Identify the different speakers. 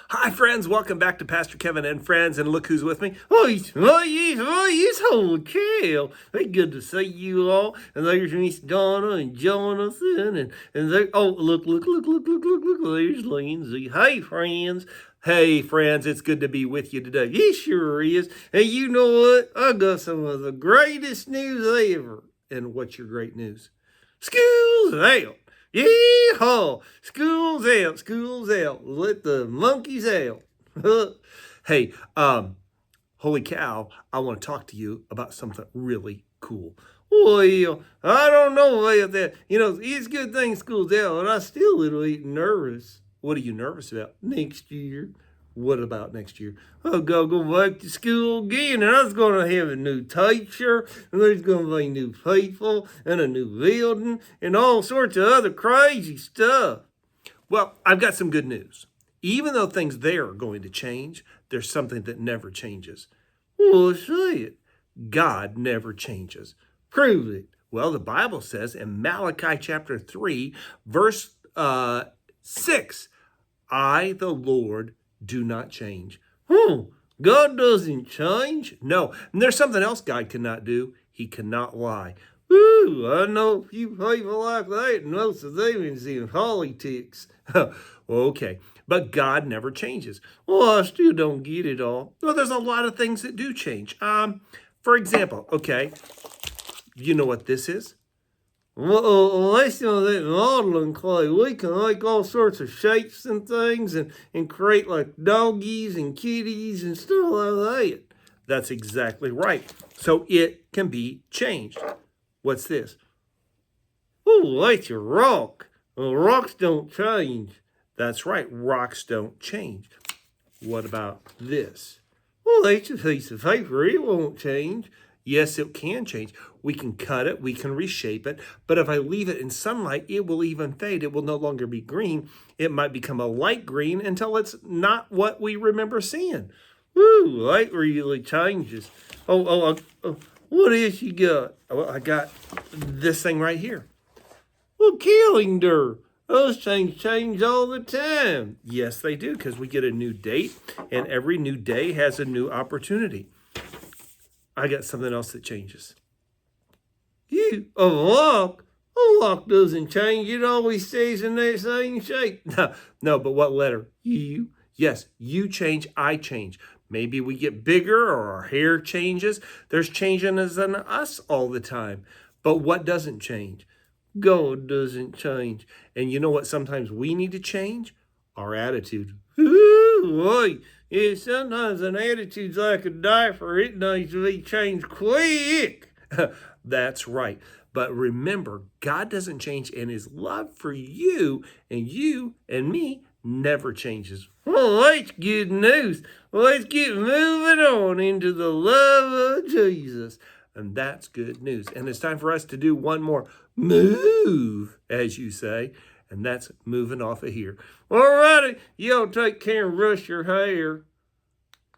Speaker 1: Hi, friends. Welcome back to Pastor Kevin and Friends. And look who's with me. Holy cow. It's good to see you all. And there's Miss Donna and Jonathan. And there, look. There's Lindsay. Hey, friends. Hey, friends. It's good to be with you today. It sure is. And you know what? I got some of the greatest news ever. And what's your great news? School's out. Yeehaw! School's out. Let the monkeys out. Hey, holy cow, I want to talk to you about something really cool. Well, I don't know about that. You know, it's a good thing school's out, and I'm still a little bit nervous. What are you nervous about? Next year. What about next year? I'll go back to school again, and I was going to have a new teacher, and there's going to be new people, and a new building, and all sorts of other crazy stuff. Well, I've got some good news. Even though things there are going to change, there's something that never changes. Well, say it. God never changes. Prove it. Well, the Bible says in Malachi chapter 3, verse 6, I, the Lord, do not change. God doesn't change? No. And there's something else God cannot do. He cannot lie. I know a few people like that, and most of them is in politics. Okay. But God never changes. Well, I still don't get it all. Well, there's a lot of things that do change. For example, okay, you know what this is? Well, let's know that modeling clay, we can make all sorts of shapes and things and create like doggies and kitties and stuff like that. That's exactly right. So it can be changed. What's this? Oh, that's a rock. Well, rocks don't change. That's right, rocks don't change. What about this? Well, that's a piece of paper. It won't change. Yes, it can change. We can cut it, we can reshape it, but if I leave it in sunlight, it will even fade. It will no longer be green. It might become a light green until it's not what we remember seeing. Light really changes. What else you got? Well, I got this thing right here. Well, calendar. Those things change all the time. Yes, they do, because we get a new date, and every new day has a new opportunity. I got something else that changes. A lock? A lock doesn't change. It always stays in that same shape. No, but what letter? U. Yes, you change, I change. Maybe we get bigger or our hair changes. There's changing in us all the time. But what doesn't change? God doesn't change. And you know what sometimes we need to change? Our attitude. Yeah, sometimes an attitude's like a diaper. It needs to be changed quick. That's right. But remember, God doesn't change, and his love for you and me never changes. Well, that's good news. Let's get moving on into the love of Jesus. And that's good news. And it's time for us to do one more move, as you say. And that's moving off of here. All righty, y'all take care and brush your hair.